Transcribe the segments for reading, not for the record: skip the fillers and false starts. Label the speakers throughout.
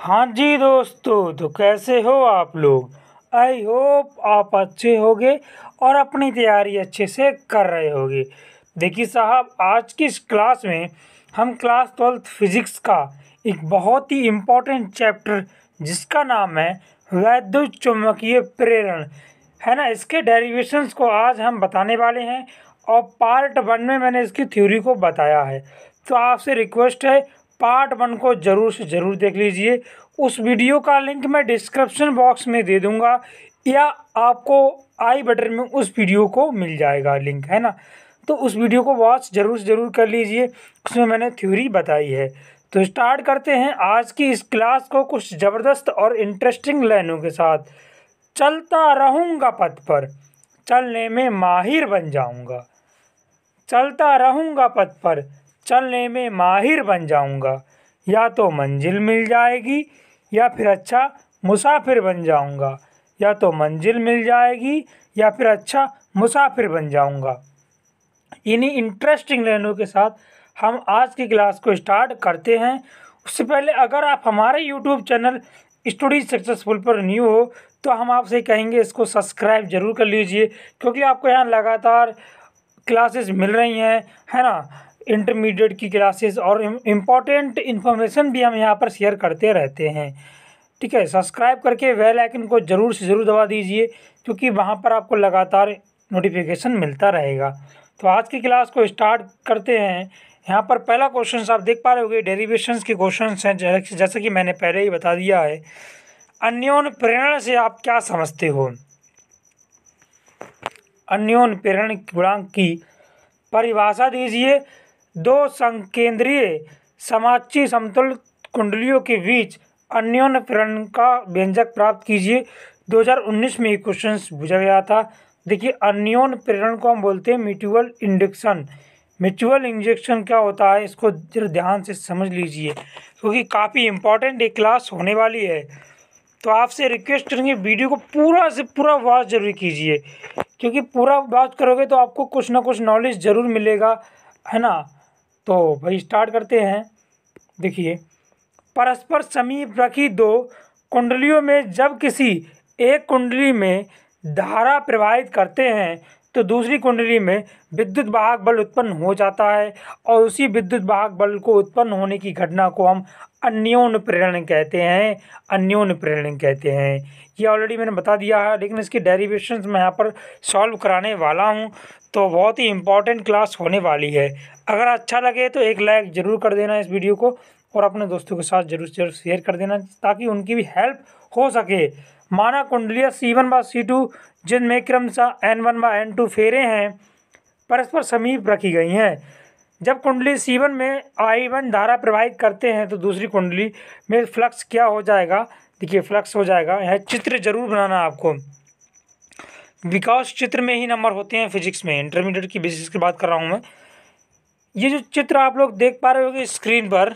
Speaker 1: हाँ जी दोस्तों, तो कैसे हो आप लोग। आई होप आप अच्छे होगे और अपनी तैयारी अच्छे से कर रहे होगे। देखिए साहब, आज की इस क्लास में हम क्लास 12th फिजिक्स का एक बहुत ही इम्पोर्टेंट चैप्टर जिसका नाम है वैद्युत चुम्बकीय प्रेरण है ना, इसके डेरिवेशंस को आज हम बताने वाले हैं। और पार्ट 1 में मैंने इसकी थ्योरी को बताया है, तो आपसे रिक्वेस्ट है पार्ट 1 को ज़रूर से ज़रूर देख लीजिए। उस वीडियो का लिंक मैं डिस्क्रिप्शन बॉक्स में दे दूंगा या आपको आई बटन में उस वीडियो को मिल जाएगा लिंक, है ना। तो उस वीडियो को वॉच ज़रूर से ज़रूर कर लीजिए, उसमें मैंने थ्योरी बताई है। तो स्टार्ट करते हैं आज की इस क्लास को कुछ ज़बरदस्त और इंटरेस्टिंग लाइनों के साथ। चलता रहूँगा पथ पर, चलने में माहिर बन जाऊँगा। चलता रहूँगा पथ पर, चलने में माहिर बन जाऊँगा। या तो मंजिल मिल जाएगी या फिर अच्छा मुसाफिर बन जाऊँगा। या तो मंजिल मिल जाएगी या फिर अच्छा मुसाफिर बन जाऊँगा। इन्हीं इंटरेस्टिंग लाइनों के साथ हम आज की क्लास को स्टार्ट करते हैं। उससे पहले अगर आप हमारे यूट्यूब चैनल स्टडी सक्सेसफुल पर न्यू हो तो हम आपसे कहेंगे इसको सब्सक्राइब जरूर कर लीजिए, क्योंकि आपको यहाँ लगातार क्लासेस मिल रही हैं, है ना। इंटरमीडिएट की क्लासेस और इम्पॉर्टेंट इन्फॉर्मेशन भी हम यहाँ पर शेयर करते रहते हैं। ठीक है, सब्सक्राइब करके बेल आइकन को ज़रूर से ज़रूर दबा दीजिए, क्योंकि वहाँ पर आपको लगातार नोटिफिकेशन मिलता रहेगा। तो आज की क्लास को स्टार्ट करते हैं। यहाँ पर पहला क्वेश्चन आप देख पा रहे होंगे, डेरिवेशंस के क्वेश्चन हैं। जैसे कि मैंने पहले ही बता दिया है, अन्योन्य प्रेरण से आप क्या समझते हो। अन्योन्य प्रेरण गुणांक की परिभाषा दीजिए। दो संकेंद्रीय समाक्षीय समतल कुंडलियों के बीच अन्योन्य प्रेरण का व्यंजक प्राप्त कीजिए। 2019 में ये क्वेश्चन पूछा गया था। देखिए, अन्योन्य प्रेरण को हम बोलते हैं म्यूचुअल इंडक्शन। म्यूचुअल इंजेक्शन क्या होता है, इसको जरा ध्यान से समझ लीजिए, क्योंकि काफ़ी इम्पोर्टेंट एक क्लास होने वाली है। तो आपसे रिक्वेस्ट करेंगे वीडियो को पूरा से पूरा वॉच जरूर कीजिए, क्योंकि पूरा वॉच करोगे तो आपको कुछ ना कुछ नॉलेज ज़रूर मिलेगा, है ना। तो भाई स्टार्ट करते हैं। देखिए, परस्पर समीप रखी दो कुंडलियों में जब किसी एक कुंडली में धारा प्रवाहित करते हैं तो दूसरी कुंडली में विद्युत वाहक बल उत्पन्न हो जाता है, और उसी विद्युत वाहक बल को उत्पन्न होने की घटना को हम अन्योन्य प्रेरण कहते हैं। अन्योन्य प्रेरण कहते हैं। ये ऑलरेडी मैंने बता दिया है, लेकिन इसकी डेरिवेशंस मैं यहाँ पर सॉल्व कराने वाला हूँ। तो बहुत ही इम्पोर्टेंट क्लास होने वाली है। अगर अच्छा लगे तो एक लाइक ज़रूर कर देना इस वीडियो को, और अपने दोस्तों के साथ जरूर जरूर शेयर कर देना, ताकि उनकी भी हेल्प हो सके। माना कुंडलियाँ C1 व C2 जिनमें क्रमशः N1 व N2 फेरे हैं परस्पर समीप रखी गई हैं। जब कुंडली C1 में I1 धारा प्रवाहित करते हैं तो दूसरी कुंडली में फ्लक्स क्या हो जाएगा। देखिए, फ्लक्स हो जाएगा। यह चित्र जरूर बनाना आपको, बिकॉज चित्र में ही नंबर होते हैं फिजिक्स में। इंटरमीडिएट की बेसिस की बात कर रहा हूँ मैं। ये जो चित्र आप लोग देख पा रहे होंगे स्क्रीन पर,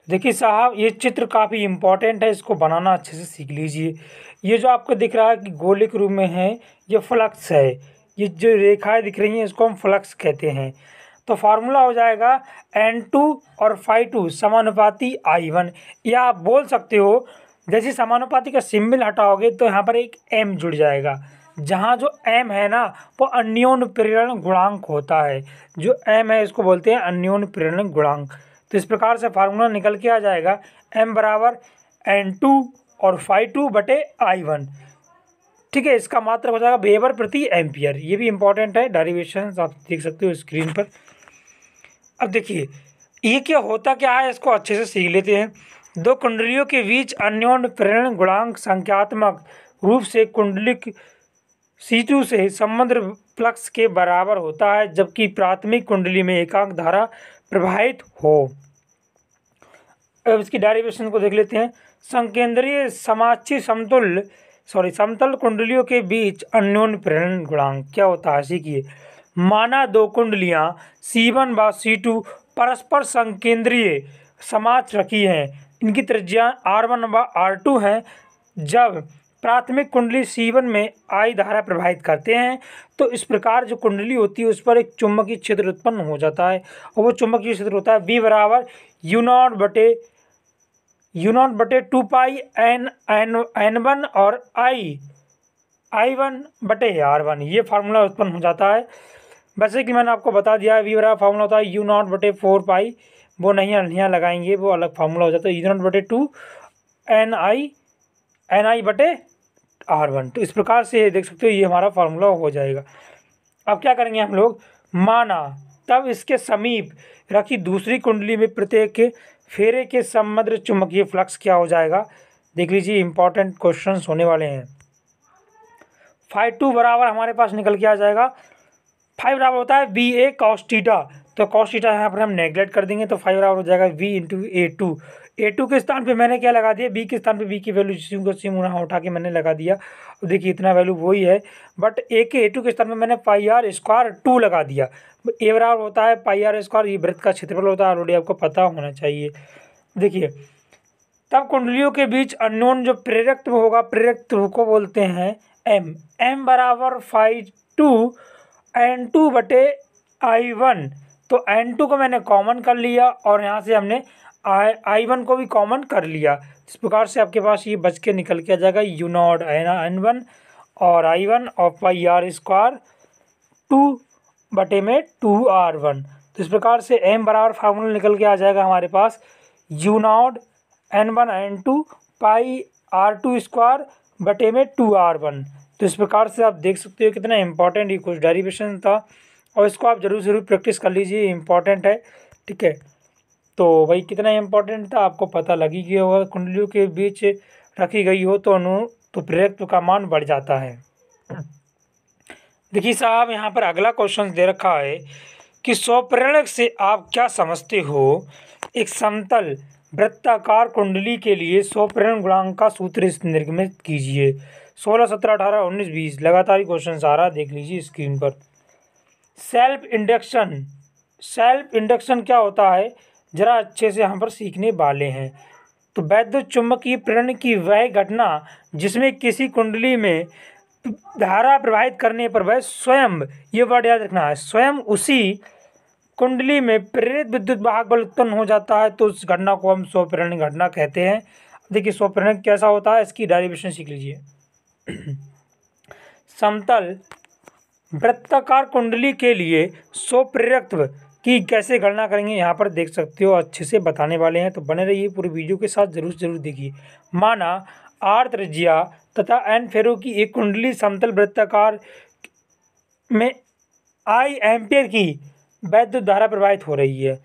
Speaker 1: देखिए साहब, ये चित्र काफ़ी इम्पोर्टेंट है, इसको बनाना अच्छे से सीख लीजिए। ये जो आपको दिख रहा है कि गोले के रूप में है, ये फ्लक्स है। ये जो रेखाएं दिख रही हैं इसको हम फ्लक्स कहते हैं। तो फार्मूला हो जाएगा N2 और φ2 समानुपाती I1, या आप बोल सकते हो जैसे समानुपाती का सिंबल हटाओगे तो यहाँ पर एक M जुड़ जाएगा। जहाँ जो M है ना, वो अन्योन्य प्रेरण गुणांक होता है। जो M है इसको बोलते हैं अन्योन्य प्रेरण गुणांक। तो इस प्रकार से फार्मूला निकल के आ जाएगा M बराबर N2 और φ2 बटे I1। ठीक है, इसका मात्रक हो जाएगा वेबर प्रति एम्पियर। ये भी इंपॉर्टेंट है, डेरिवेशन आप देख सकते हो स्क्रीन पर। अब देखिए, ये क्या होता क्या है, इसको अच्छे से सीख लेते हैं। दो कुंडलियों के बीच अन्योन्य प्रेरण गुणांक संख्यात्मक रूप से कुंडलिक C2 से संबंध फ्लक्स के बराबर होता है, जबकि प्राथमिक कुंडली में एकांक धारा प्रवाहित हो। अब इसकी डेरिवेशन को देख लेते हैं। संकेंद्रीय समाक्षीय समतल कुंडलियों के बीच अन्योन्य प्रेरण गुणांक क्या होता है, सीखिए। माना दो कुंडलियां C1 व C2 परस्पर संकेंद्रीय समाक्ष रखी हैं। इनकी त्रिज्या R1 व R2 हैं। जब प्राथमिक कुंडली C1 में I धारा प्रवाहित करते हैं तो इस प्रकार जो कुंडली होती है उस पर एक चुंबकीय क्षेत्र उत्पन्न हो जाता है, और वो चुंबकीय क्षेत्र होता है V बराबर U0 बटे u0/2 n1 और I1/r1, ये फार्मूला उत्पन्न हो जाता है। वैसे कि मैंने आपको बता दिया है, v बराबर फार्मूला होता है u0/4 वो नहीं यहाँ लगाएंगे, वो अलग फार्मूला हो जाता है u0/2 ni/r1। तो इस प्रकार से देख सकते हो ये हमारा फार्मूला हो जाएगा। अब क्या करेंगे हम लोग, माना तब इसके समीप रखी दूसरी कुंडली में प्रत्येक फेरे के समग्र चुंबकीय फ्लक्स क्या हो जाएगा। देख लीजिए, इंपॉर्टेंट क्वेश्चंस होने वाले हैं। φ2 बराबर हमारे पास निकल के आ जाएगा, फाइव बराबर होता है VA cos थीटा, तो cos थीटा यहाँ पर हम नेगलेक्ट कर देंगे, तो फाइव बराबर हो जाएगा V इंटू A2। A2 के स्थान पे मैंने क्या लगा दिया, B के स्थान पे B की वैल्यू सिम को सिम उठा के मैंने लगा दिया। देखिए इतना वैल्यू वही है, बट A के A2 के स्थान पे मैंने πr² लगा दिया। A बराबर होता है πr², ये वृत्त का क्षेत्रफल होता है, ऑलरेडी आपको पता होना चाहिए। देखिए तब कुंडलियों के बीच अन्योन जो प्रेरकत्व होगा, प्रेरकत्व को बोलते हैं M बराबर φ2 n2/I1। तो n2 को मैंने कॉमन कर लिया और यहाँ से हमने I1 को भी कॉमन कर लिया। इस प्रकार से आपके पास ये बच के निकल के आ जाएगा u0 n1 और I1 और πr² 2/2r1। तो इस प्रकार से m बराबर फार्मूला निकल के आ जाएगा हमारे पास u0 n1 n2 πr² 2/2r1। तो इस प्रकार से आप देख सकते हो कितना इंपॉर्टेंट ये कुछ डेरिवेशन था, और इसको आप जरूर प्रैक्टिस कर लीजिए, इंपॉर्टेंट है। ठीक है, तो भाई कितना इंपॉर्टेंट था आपको पता लगी कि होगा, कुंडलियों के बीच रखी गई हो तो प्रेरकत्व का मान बढ़ जाता है। देखिए साहब, यहाँ पर अगला क्वेश्चन दे रखा है कि स्वप्रेरक से आप क्या समझते हो। एक समतल वृत्ताकार कुंडली के लिए स्वप्रेरण गुणांक का सूत्र निर्गमित कीजिए। 16, 17, 18, 19, 20 लगातार ही क्वेश्चन आ रहा है, देख लीजिए स्क्रीन पर। सेल्फ इंडक्शन क्या होता है, जरा अच्छे से यहाँ पर सीखने वाले हैं। तो वैद्युत चुंबकीय प्रेरण की वह घटना जिसमें किसी कुंडली में धारा प्रवाहित करने पर वह स्वयं, ये वर्ड याद रखना है, स्वयं उसी कुंडली में प्रेरित विद्युत वाहक बल उत्पन्न हो जाता है, तो उस घटना को हम स्वप्रेरण घटना कहते हैं। देखिए स्वप्रेरण कैसा होता है, इसकी डेरिवेशन सीख लीजिए। समतल वृत्ताकार कुंडली के लिए स्वप्रेरकत्व की कैसे गणना करेंगे, यहाँ पर देख सकते हो, अच्छे से बताने वाले हैं, तो बने रहिए पूरी वीडियो के साथ, जरूर देखिए। माना R त्रिज्या तथा N फेरों की एक कुंडली समतल वृत्ताकार में I एम्पियर की वैद्युत धारा प्रवाहित हो रही है,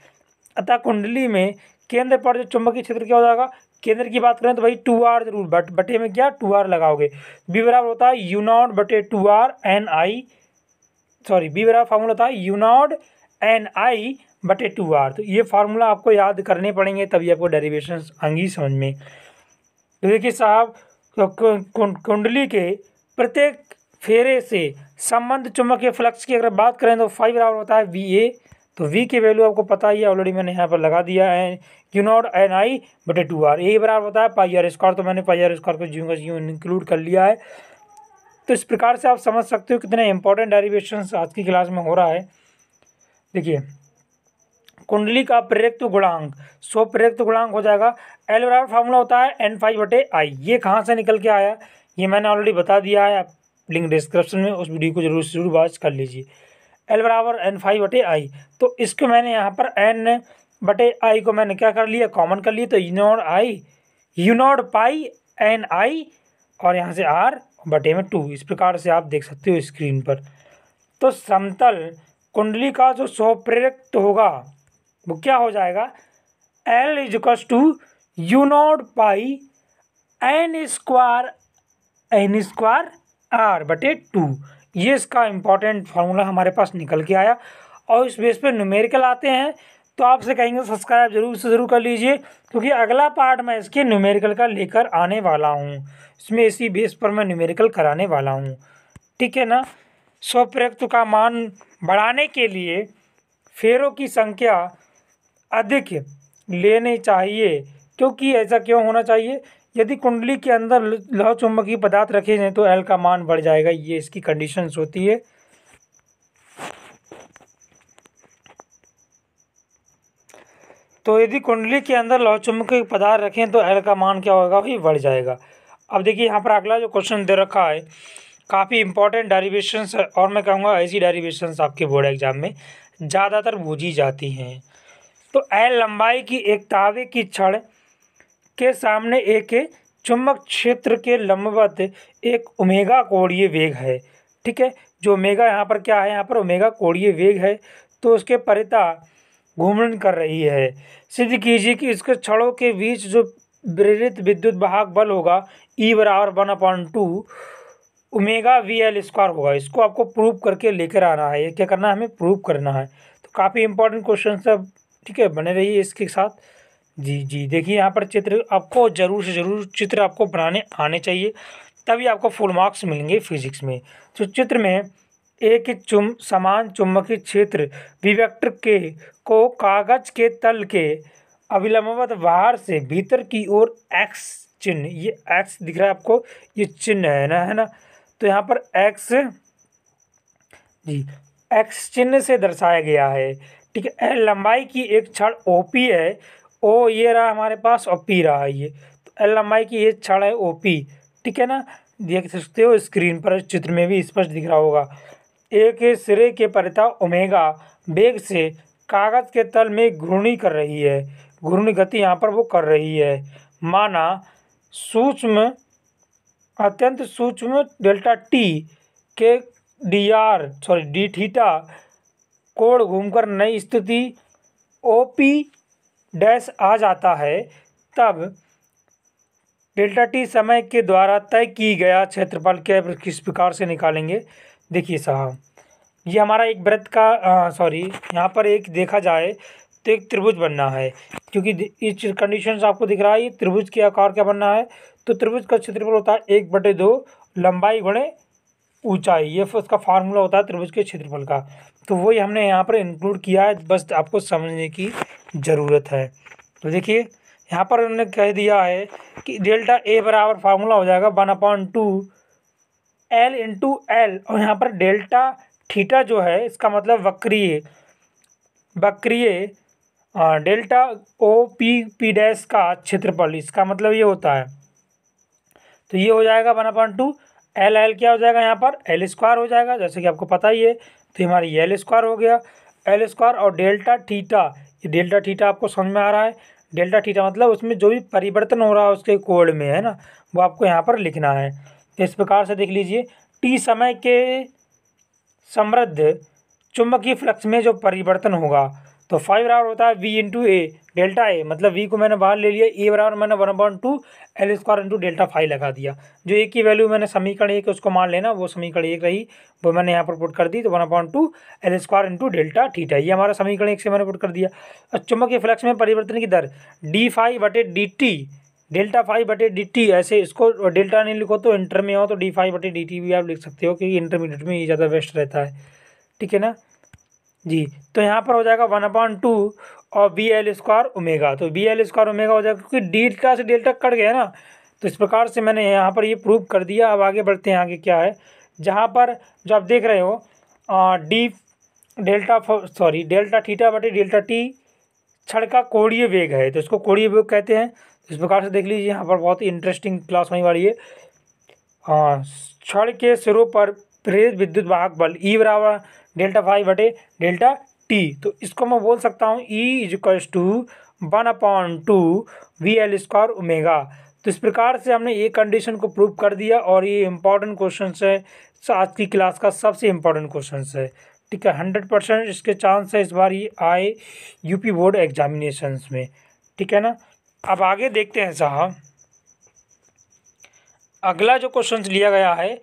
Speaker 1: अतः कुंडली में केंद्र पर जो चुंबकीय क्षेत्र क्या हो जाएगा, केंद्र की बात करें तो भाई 2r जरूर, बटे में क्या 2r लगाओगे। B बराबर होता है u0/2r ni, सॉरी B बराबर फार्मूला होता है u0 ni/2r। तो ये फार्मूला आपको याद करने पड़ेंगे, तभी आपको डेरिवेशन आएंगी समझ में। तो देखिए साहब, कुंडली के प्रत्येक फेरे से संबंध चुंबकीय फ्लक्स की अगर बात करें तो फाइव बराबर होता है VA। तो V की वैल्यू आपको पता ही है, ऑलरेडी मैंने यहाँ पर लगा दिया है u0 ni/2r। A बराबर होता है πr², तो मैंने πr² को ज्यों इंक्लूड कर लिया है। तो इस प्रकार से आप समझ सकते हो कितने इंपॉर्टेंट डेरिवेशंस आज की क्लास में हो रहा है। देखिए कुंडली का प्रेरकत्व गुणांक, स्वप्रेरकत्व गुणांक हो जाएगा L बराबर फार्मूला होता है n5/I। ये कहाँ से निकल के आया, ये मैंने ऑलरेडी बता दिया है, आप लिंक डिस्क्रिप्शन में, उस वीडियो को जरूर वॉच कर लीजिए। L बराबर n5/I, तो इसको मैंने यहाँ पर n/I को मैंने क्या कर लिया, कॉमन कर लिया, तो u0 पाई ni और यहाँ से r/2। इस प्रकार से आप देख सकते हो स्क्रीन पर। तो समतल कुंडली का जो स्वप्रेरकत्व होगा वो क्या हो जाएगा, L = u0 पाई n²r/2। ये इसका इम्पॉर्टेंट फार्मूला हमारे पास निकल के आया। और इस बेस पे न्यूमेरिकल आते हैं, तो आपसे कहेंगे सब्सक्राइब जरूर कर लीजिए, क्योंकि अगला पार्ट मैं इसके न्यूमेरिकल का लेकर आने वाला हूँ। इसमें इसी बेस पर मैं न्यूमेरिकल कराने वाला हूँ, ठीक है ना। स्वप्रेरकत्व का मान बढ़ाने के लिए फेरों की संख्या अधिक लेनी चाहिए, क्योंकि ऐसा क्यों होना चाहिए, यदि कुंडली के अंदर लौह चुंबकीय पदार्थ रखे जाएं तो L का मान बढ़ जाएगा, ये इसकी कंडीशंस होती है। तो यदि कुंडली के अंदर लौह चुंबकीय पदार्थ रखें तो एल का मान क्या होगा, वही बढ़ जाएगा। अब देखिए यहाँ पर अगला जो क्वेश्चन दे रखा है काफ़ी इंपॉर्टेंट डेरिवेशंस है, और मैं कहूँगा ऐसी डेरिवेशंस आपके बोर्ड एग्जाम में ज़्यादातर पूछी जाती हैं। तो एल लंबाई की एक तावे की छड़ के सामने एक चुंबक क्षेत्र के लंबवत एक ओमेगा कोणीय वेग है। ठीक है, जो ओमेगा यहाँ पर क्या है, यहाँ पर ओमेगा कोणीय वेग है, तो उसके परिता घूर्णन कर रही है। सिद्ध कीजिए कि इसके छड़ों के बीच जो प्रेरित विद्युत वाहक बल होगा E बराबर 1/2 ओमेगा VL² होगा। इसको आपको प्रूव करके लेकर आना है। ये क्या करना है, हमें प्रूव करना है। तो काफ़ी इंपॉर्टेंट क्वेश्चन सब, ठीक है, बने रहिए इसके साथ। जी देखिए यहाँ पर चित्र आपको ज़रूर से ज़रूर चित्र आपको बनाने आने चाहिए, तभी आपको फुल मार्क्स मिलेंगे फिजिक्स में। तो चित्र में एक समान चुंबकीय क्षेत्र विवेक्टर के को कागज के तल के अभिलंबवत बाहर से भीतर की ओर एक्स चिन्ह, ये एक्स दिख रहा है आपको, ये चिन्ह है ना, तो यहाँ पर एक्स चिन्ह से दर्शाया गया है। ठीक है, एल लंबाई की एक छड़ ओपी है, ओ ये रहा हमारे पास और पी रहा है ये, तो एल लंबाई की ये छड़ है ओपी। ठीक है ना, देख सकते हो स्क्रीन पर, चित्र में भी स्पष्ट दिख रहा होगा। एक सिरे के परिता ओमेगा वेग से कागज के तल में घूर्णी कर रही है, घूर्णी गति यहाँ पर वो कर रही है। माना अत्यंत सूक्ष्म डेल्टा टी के डी थीटा कोण घूमकर नई स्थिति OP डैश आ जाता है, तब डेल्टा टी समय के द्वारा तय की गया क्षेत्रफल किस प्रकार से निकालेंगे। देखिए साहब, ये हमारा एक वृत्त का यहाँ पर एक देखा जाए तो एक त्रिभुज बनना है, क्योंकि इस कंडीशन से आपको दिख रहा है ये त्रिभुज के आकार क्या बनना है, तो त्रिभुज का क्षेत्रफल होता है 1/2 लंबाई गुणे ऊंचाई, ये उसका फार्मूला होता है त्रिभुज के क्षेत्रफल का। तो वही हमने यहाँ पर इंक्लूड किया है, बस आपको समझने की ज़रूरत है। तो देखिए यहाँ पर उन्होंने कह दिया है कि डेल्टा A बराबर फार्मूला हो जाएगा 1/2 L इंटू L, और यहाँ पर डेल्टा थीटा जो है इसका मतलब वक्रीय डेल्टा OP डैश का क्षेत्रफल, इसका मतलब ये होता है। तो ये हो जाएगा 1/2 L क्या हो जाएगा, यहाँ पर L² हो जाएगा, जैसे कि आपको पता ही है। तो हमारी L² हो गया, L² और डेल्टा थीटा, ये डेल्टा थीटा आपको समझ में आ रहा है। डेल्टा थीटा मतलब उसमें जो भी परिवर्तन हो रहा है उसके कोण में, है ना, वो आपको यहाँ पर लिखना है। तो इस प्रकार से देख लीजिए, T समय के समृद्ध चुंबकीय फ्लक्स में जो परिवर्तन होगा, तो 5 बराबर होता है V into A delta A, मतलब V को मैंने बाहर ले लिया, E बराबर मैंने 1/2 L² इंटू डेल्टा 5 लगा दिया। जो A की वैल्यू मैंने समीकरण 1 उसको मान लेना, वो समीकरण 1 रही, वो मैंने यहाँ पर पुट कर दी, तो 1/2 L² इंटू डेल्टा थीटा, ये हमारा समीकरण 1 से मैंने पुट कर दिया। और चुंबकीय फ्लक्स में परिवर्तन की दर d∅/dt, डेल्टा 5/dt, ऐसे इसको डेल्टा नहीं लिखो तो इंटर में हो तो d∅/dt भी आप लिख सकते हो, क्योंकि इंटरमीडिएट में ये ज़्यादा बेस्ट रहता है। ठीक है ना जी, तो यहाँ पर हो जाएगा 1/2 और BL² ओमेगा, तो BL² ओमेगा हो जाएगा, क्योंकि डेल्टा से डेल्टा कट गया ना। तो इस प्रकार से मैंने यहाँ पर ये प्रूव कर दिया। अब आगे बढ़ते हैं, आगे क्या है, जहाँ पर जो आप देख रहे हो डेल्टा थीटा/डेल्टा टी छड़ का कोणीय वेग है, तो इसको कोणीय वेग कहते हैं। इस प्रकार से देख लीजिए, यहाँ पर बहुत ही इंटरेस्टिंग क्लास होने वाली है। छड़ के सिरों पर प्रेरित विद्युत वाहक बल E बराबर डेल्टा 5/डेल्टा टी, तो इसको मैं बोल सकता हूँ E = 1/2 VL² ओमेगा। तो इस प्रकार से हमने ये कंडीशन को प्रूव कर दिया, और ये इंपॉर्टेंट क्वेश्चन है, आज की क्लास का सबसे इम्पोर्टेंट क्वेश्चन है। ठीक है, 100% इसके चांस है इस बार ये आए यूपी बोर्ड एग्जामिनेशंस में। ठीक है ना, अब आगे देखते हैं साहब, अगला जो क्वेश्चन लिया गया है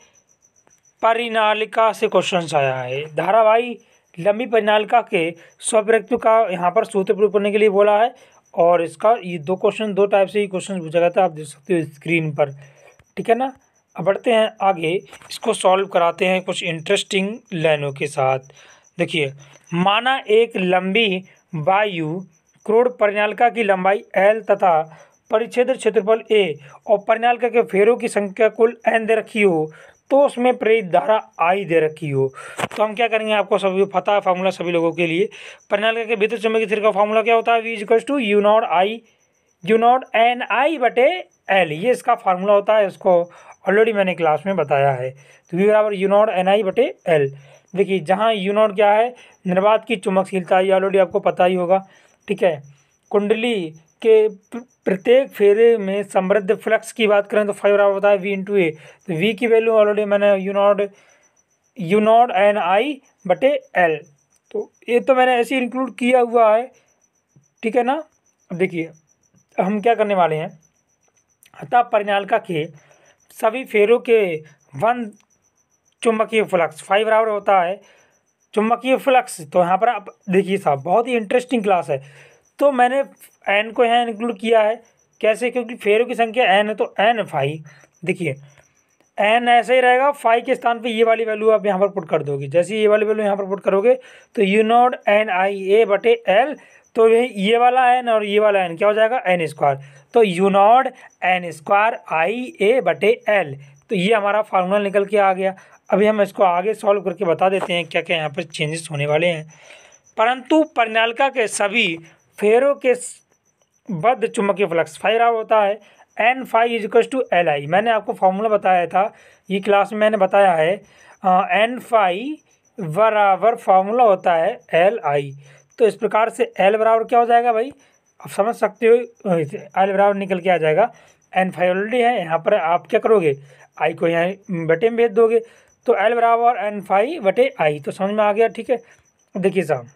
Speaker 1: परिनालिका से क्वेश्चन आया है। धारावाही लंबी परिनालिका के स्वप्रकृति का यहाँ पर सूत्र प्रूव करने के लिए बोला है, और इसका ये दो टाइप से ये क्वेश्चन पूछा जाता है, आप देख सकते हो स्क्रीन पर। ठीक है ना, अब बढ़ते हैं आगे, इसको सॉल्व कराते हैं कुछ इंटरेस्टिंग लाइनों के साथ। देखिए, माना एक लंबी वायु क्रोड परिनालिका की लंबाई L तथा परिच्छेद क्षेत्रफल A और परिनालिका के फेरों की संख्या कुल N दे रखी हो, तो उसमें प्रेरित धारा आई दे रखी हो, तो हम क्या करेंगे, आपको सभी पता है फार्मूला सभी लोगों के लिए। परिनालिका के विद्युत चुम्बकीय क्षेत्र का फार्मूला क्या होता है, V = U नॉट एन आई बटे एल, ये इसका फार्मूला होता है। इसको ऑलरेडी मैंने क्लास में बताया है। तो V = U नॉट एन आई बटे एल। देखिए जहाँ U नॉट क्या है, निर्वात की चुंबकशीलता, ये ऑलरेडी आपको पता ही होगा, ठीक है। कुंडली के प्रत्येक फेरे में समृद्ध फ्लक्स की बात करें तो फाई बराबर होता है V × A। तो V की वैल्यू ऑलरेडी मैंने U नॉट एन आई बटे एल, तो ये तो मैंने ऐसे इंक्लूड किया हुआ है, ठीक है ना। अब देखिए हम क्या करने वाले हैं, अतः परिनालिका के सभी फेरों के वन चुंबकीय फ्लक्स फाई बराबर होता है चुंबकीय फ्लक्स। तो यहाँ पर आप देखिए साहब, बहुत ही इंटरेस्टिंग क्लास है। तो मैंने एन को यहाँ इंक्लूड किया है, कैसे, क्योंकि फेरों की संख्या एन है तो एन फाई। देखिए एन ऐसे ही रहेगा, फाई के स्थान पे ये वाली वैल्यू आप यहाँ पर पुट कर दोगे। जैसे ये वाली वैल्यू यहाँ पर पुट करोगे तो U नॉट एन आई ए बटे एल, तो ये वाला एन और ये वाला एन क्या हो जाएगा, एन स्क्वायर। तो U नॉट एन स्क्वायर आई ए बटे एल, तो ये हमारा फार्मूला निकल के आ गया। अभी हम इसको आगे सॉल्व करके बता देते हैं क्या क्या यहाँ पर चेंजेस होने वाले हैं। परंतु परिनालिका के सभी फेरों के बद्ध चुंबकीय फ्लक्स फाई बराबर होता है एन फाई = एल आई। मैंने आपको फार्मूला बताया था, ये क्लास में मैंने बताया है, एन फाई बराबर फार्मूला होता है एल आई। तो इस प्रकार से एल बराबर क्या हो जाएगा भाई, आप समझ सकते हो, एल बराबर निकल के आ जाएगा, एन फाई ऑलरेडी है, यहाँ पर आप क्या करोगे, आई को यहाँ बटे में भेज दोगे, तो एल बराबर एन फाई बटे आई, तो समझ में आ गया, ठीक है। देखिए साहब,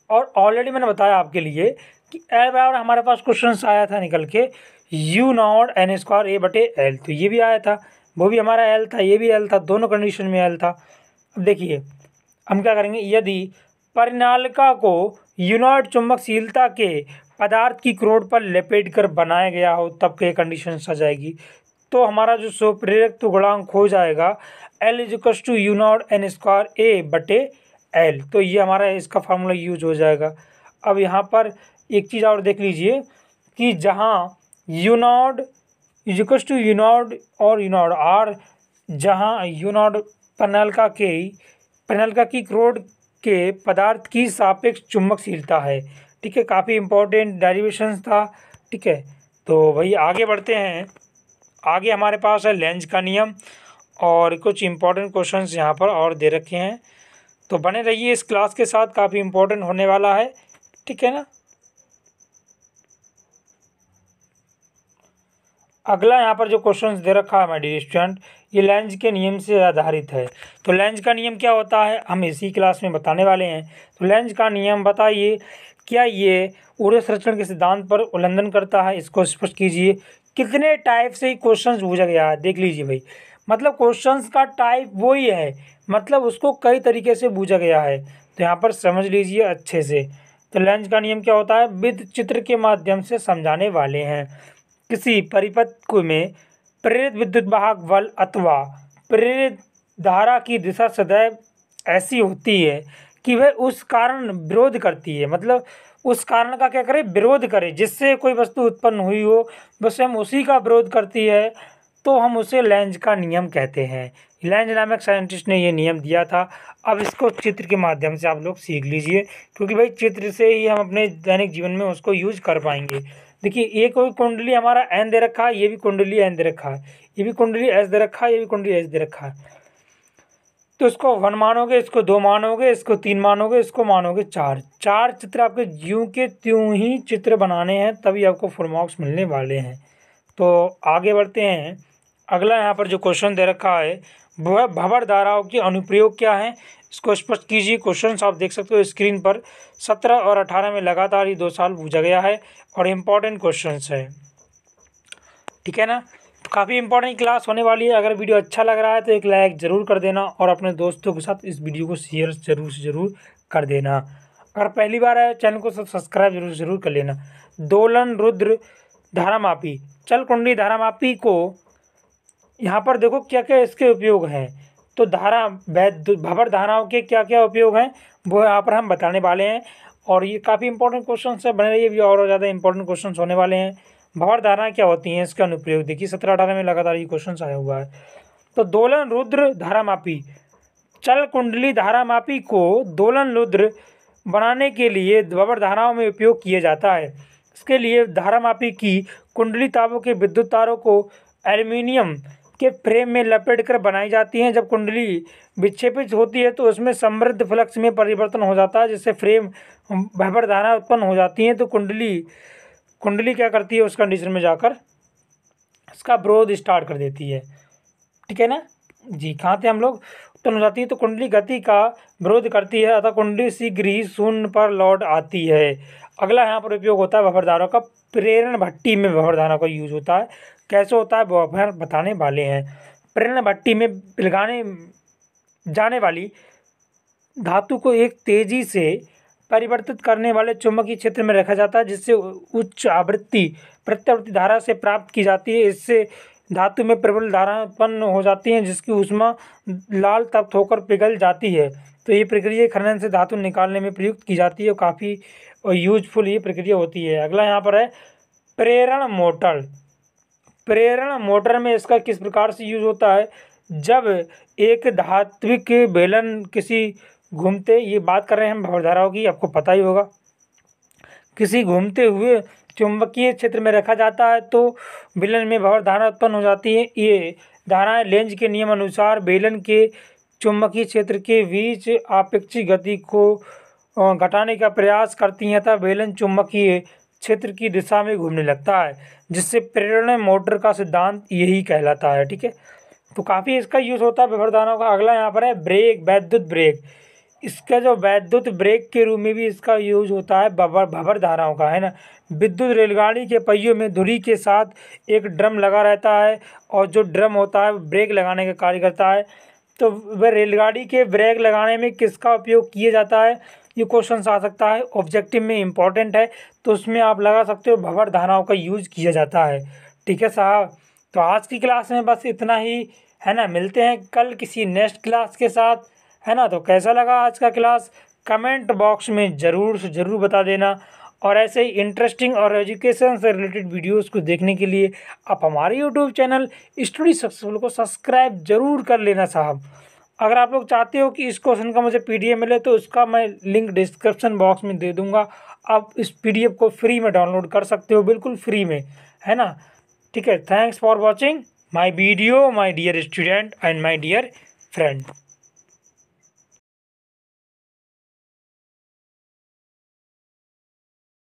Speaker 1: और ऑलरेडी मैंने बताया आपके लिए कि एल बराबर हमारे पास क्वेश्चन आया था निकल के U nought N square A बटे एल, तो ये भी आया था, वो भी हमारा एल था, ये भी एल था, दोनों कंडीशन में एल था। अब देखिए हम क्या करेंगे, यदि परिनालिका को U नॉट चुंबकशीलता के पदार्थ की क्रोड पर लपेट कर बनाया गया हो तब के कंडीशन आ जाएगी, तो हमारा जो स्वप्रेरक गुणांक हो जाएगा L = U nought N square A बटे एल, तो ये हमारा इसका फार्मूला यूज हो जाएगा। अब यहाँ पर एक चीज़ और देख लीजिए कि जहाँ U नॉट = U नॉट और U नॉट आर, जहाँ U नॉट परिनालिका की क्रोड के पदार्थ की सापेक्ष चुंबकशीलता है, ठीक है। काफ़ी इम्पोर्टेंट डेरिवेशंस था, ठीक है। तो वही आगे बढ़ते हैं, आगे हमारे पास है लेंज का नियम और कुछ इम्पोर्टेंट क्वेश्चंस यहाँ पर और दे रखे हैं, तो बने रहिए इस क्लास के साथ, काफ़ी इम्पोर्टेंट होने वाला है, ठीक है ना। अगला यहाँ पर जो क्वेश्चंस दे रखा है माय डियर स्टूडेंट, ये लेंज के नियम से आधारित है। तो लेंज का नियम क्या होता है हम इसी क्लास में बताने वाले हैं। तो लेंज का नियम बताइए, क्या ये ऊर्जा संरक्षण के सिद्धांत पर उल्लंघन करता है, इसको स्पष्ट कीजिए। कितने टाइप से क्वेश्चंस पूछा गया है, देख लीजिए भाई, मतलब क्वेश्चंस का टाइप वही है, मतलब उसको कई तरीके से पूछा गया है, तो यहाँ पर समझ लीजिए अच्छे से। तो लेंज का नियम क्या होता है, विद्युत चित्र के माध्यम से समझाने वाले हैं। किसी परिपथ में प्रेरित विद्युत वाहक बल अथवा प्रेरित धारा की दिशा सदैव ऐसी होती है कि वह उस कारण विरोध करती है, मतलब उस कारण का क्या करे, विरोध करे, जिससे कोई वस्तु उत्पन्न हुई हो बस हम उसी का विरोध करती है, तो हम उसे लेंज का नियम कहते हैं। लेंज नामक साइंटिस्ट ने ये नियम दिया था। अब इसको चित्र के माध्यम से आप लोग सीख लीजिए, क्योंकि भाई चित्र से ही हम अपने दैनिक जीवन में उसको यूज कर पाएंगे। देखिए ये कोई कुंडली हमारा एन दे रखा है, ये भी कुंडली एन दे रखा है, ये भी कुंडली एस दे रखा है, ये भी कुंडली एस दे रखा है, तो इसको 1 मानोगे, इसको 2 मानोगे, इसको 3 मानोगे, इसको मानोगे 4। 4 चित्र आपके ज्यों के त्यों ही चित्र बनाने हैं, तभी आपको फुल मार्क्स मिलने वाले हैं। तो आगे बढ़ते हैं, अगला यहाँ पर जो क्वेश्चन दे रखा है वह भंवर धाराओं के अनुप्रयोग क्या है, इसको स्पष्ट कीजिए। क्वेश्चन आप देख सकते हो स्क्रीन पर, 17 और 18 में लगातार ही 2 साल पूछा गया है और इम्पोर्टेंट क्वेश्चन है, ठीक है ना। तो काफ़ी इंपॉर्टेंट क्लास होने वाली है। अगर वीडियो अच्छा लग रहा है तो एक लाइक ज़रूर कर देना और अपने दोस्तों के साथ इस वीडियो को शेयर ज़रूर से ज़रूर कर देना। अगर पहली बार आए चैनल को सब्सक्राइब ज़रूर कर लेना। दोलन रुद्र धारामापी, चल कुंडली धारामापी को यहाँ पर देखो क्या क्या इसके उपयोग हैं। तो भंवर धाराओं के क्या क्या उपयोग हैं वो यहाँ पर हम बताने वाले हैं और ये काफ़ी इंपॉर्टेंट क्वेश्चन है, बने रहिए, भी और ज़्यादा इंपॉर्टेंट क्वेश्चन होने वाले हैं। भंवर धाराएं क्या होती हैं, इसका अनुप्रयोग देखिए 17-18 में लगातार ये क्वेश्चन आया हुआ है। तो दोलन रुद्र धारामापी, चल कुंडली धारामापी को दोलन रुद्र बनाने के लिए बबर धाराओं में उपयोग किया जाता है। इसके लिए धारामापी की कुंडली तारों के विद्युत तारों को एल्युमिनियम के फ्रेम में लपेटकर बनाई जाती हैं। जब कुंडली विक्षेपित होती है तो उसमें समृद्ध फ्लक्स में परिवर्तन हो जाता है, जिससे फ्रेम बबर धारा उत्पन्न हो जाती हैं। तो कुंडली क्या करती है, उस कंडीशन में जाकर इसका विरोध स्टार्ट कर देती है। ठीक है ना जी, कहाँ थे हम लोग, उत्पन्न हो जाती है। तो कुंडली गति का विरोध करती है, अतः कुंडली शीघ्र ही शून्य पर लौट आती है। अगला यहाँ पर उपयोग होता है बबर धारा का। प्रेरण भट्टी में बबर धारा का यूज होता है। कैसे होता है वो हम बताने वाले हैं। प्रेरण भट्टी में पिघलाने जाने वाली धातु को एक तेजी से परिवर्तित करने वाले चुंबकीय क्षेत्र में रखा जाता है, जिससे उच्च आवृत्ति प्रत्यावर्ती धारा से प्राप्त की जाती है। इससे धातु में प्रबल धारा उत्पन्न हो जाती है, जिसकी ऊष्मा लाल तप्त होकर पिघल जाती है। तो ये प्रक्रिया खनन से धातु निकालने में प्रयुक्त की जाती है और काफ़ी यूजफुल ये प्रक्रिया होती है। अगला यहाँ पर है प्रेरण मोटर। प्रेरण मोटर में इसका किस प्रकार से यूज होता है, जब एक धात्विक बेलन किसी घूमते, ये बात कर रहे हैं हम भवर धाराओं की, आपको पता ही होगा, किसी घूमते हुए चुंबकीय क्षेत्र में रखा जाता है तो बेलन में भवर धारा उत्पन्न हो जाती है। ये धाराएं लेंज के नियम अनुसार बेलन के चुंबकीय क्षेत्र के बीच आपेक्षिक गति को घटाने का प्रयास करती हैं, तथा बेलन चुंबकीय क्षेत्र की दिशा में घूमने लगता है, जिससे प्रेरण मोटर का सिद्धांत यही कहलाता है। ठीक है, तो काफ़ी इसका यूज़ होता है बबर धाराओं का। अगला यहाँ पर है ब्रेक, वैद्युत ब्रेक। इसका जो वैद्युत ब्रेक के रूप में भी इसका यूज होता है भवर धाराओं का, है ना। विद्युत रेलगाड़ी के पहियों में धुरी के साथ एक ड्रम लगा रहता है, और जो ड्रम होता है ब्रेक लगाने का कार्य करता है। तो वह रेलगाड़ी के ब्रेक लगाने में किसका उपयोग किया जाता है, ये क्वेश्चन आ सकता है, ऑब्जेक्टिव में इम्पॉर्टेंट है, तो उसमें आप लगा सकते हो भवर धाराओं का यूज किया जाता है। ठीक है साहब, तो आज की क्लास में बस इतना ही, है ना। मिलते हैं कल किसी नेक्स्ट क्लास के साथ, है ना। तो कैसा लगा आज का क्लास, कमेंट बॉक्स में ज़रूर से ज़रूर बता देना। और ऐसे ही इंटरेस्टिंग और एजुकेशन से रिलेटेड वीडियोस को देखने के लिए आप हमारे यूट्यूब चैनल स्टडी सक्सेसफुल को सब्सक्राइब जरूर कर लेना साहब। अगर आप लोग चाहते हो कि इस क्वेश्चन का मुझे PDF मिले तो उसका मैं लिंक डिस्क्रिप्शन बॉक्स में दे दूँगा, आप इस PDF को फ्री में डाउनलोड कर सकते हो, बिल्कुल फ्री में, है ना। ठीक है, thanks for watching my video my dear student and my dear friend.